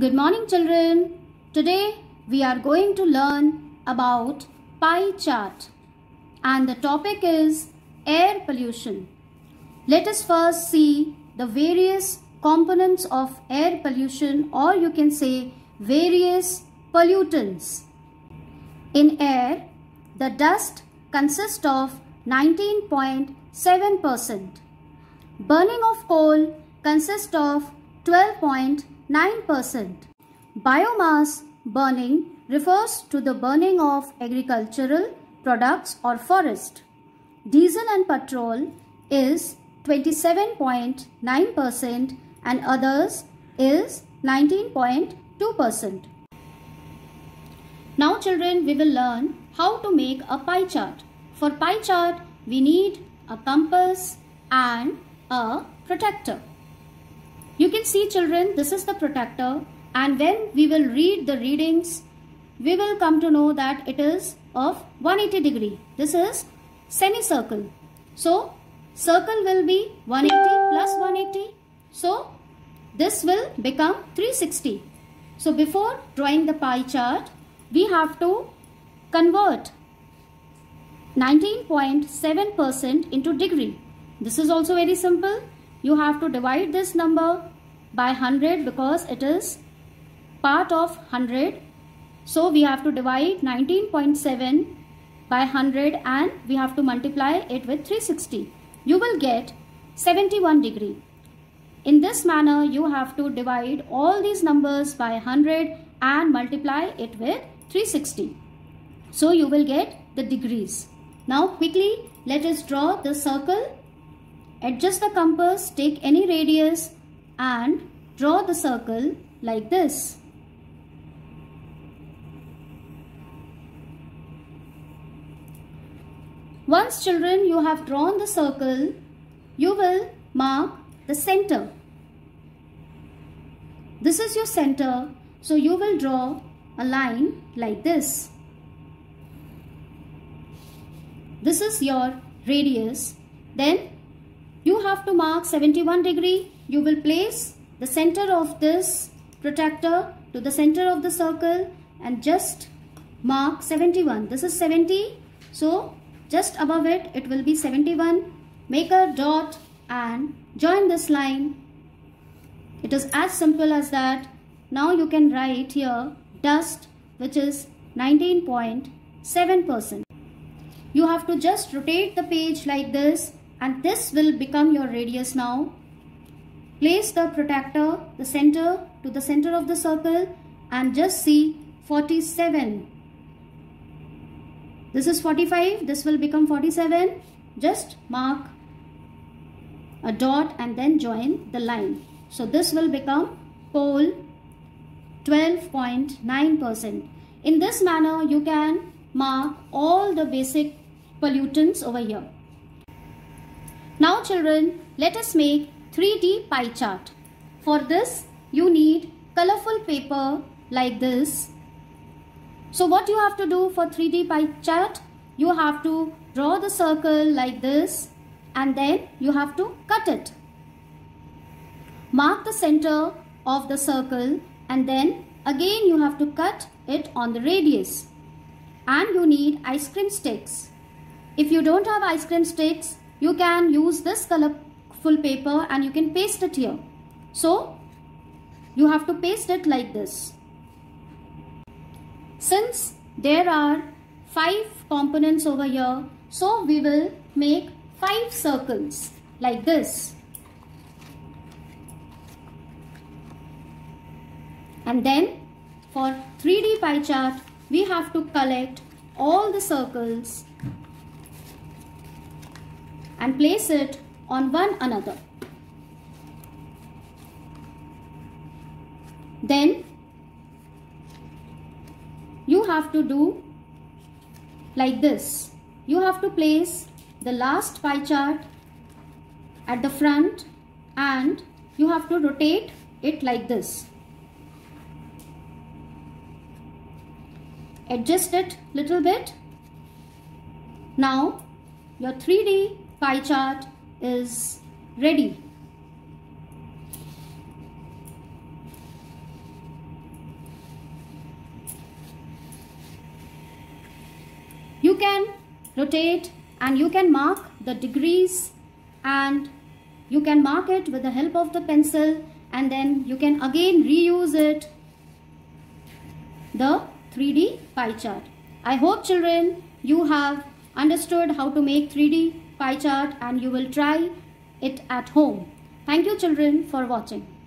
Good morning children. Today we are going to learn about pie chart and the topic is air pollution. Let us first see the various components of air pollution, or you can say various pollutants. In air, the dust consists of 19.7%. Burning of coal consists of 12.9%. Biomass burning refers to the burning of agricultural products or forest. Diesel and petrol is 27.9% and others is 19.2%. Now children, we will learn how to make a pie chart. For pie chart, we need a compass and a protractor. You can see children, this is the protractor, and when we will read the readings, we will come to know that it is of 180 degree. This is semicircle. So, circle will be 180 plus 180. So, this will become 360. So, before drawing the pie chart, we have to convert 19.7% into degree. This is also very simple. You have to divide this number by 100 because it is part of 100. So we have to divide 19.7 by 100 and we have to multiply it with 360. You will get 71 degree. In this manner, you have to divide all these numbers by 100 and multiply it with 360. So you will get the degrees. Now quickly let us draw the circle. Adjust the compass, take any radius and draw the circle like this. Once children you have drawn the circle, you will mark the center. This is your center, so you will draw a line like this. This is your radius. Then you have to mark 71 degree. You will place the center of this protractor to the center of the circle and just mark 71. This is 70. So just above it, it will be 71. Make a dot and join this line. It is as simple as that. Now you can write here dust, which is 19.7%. You have to just rotate the page like this and this will become your radius now. Place the protractor, the center to the center of the circle and just see 47. This is 45, this will become 47. Just mark a dot and then join the line. So this will become pole 12.9%. In this manner, you can mark all the basic pollutants over here. Now children, let us make 3D pie chart. For this, you need colorful paper like this. So what you have to do for 3D pie chart? You have to draw the circle like this and then you have to cut it. Mark the center of the circle and then again you have to cut it on the radius. And you need ice cream sticks. If you don't have ice cream sticks, you can use this colorful paper and you can paste it here. So you have to paste it like this. Since there are 5 components over here, so we will make 5 circles like this. And then for 3D pie chart, we have to collect all the circles and place it on one another. Then you have to do like this. You have to place the last pie chart at the front and you have to rotate it like this. Adjust it little bit. Now your 3D pie chart is ready. can rotate and you can mark the degrees, and you can mark it with the help of the pencil, and then you can again reuse it, the 3D pie chart. I hope children you have understood how to make 3D pie chart and you will try it at home. Thank you children for watching.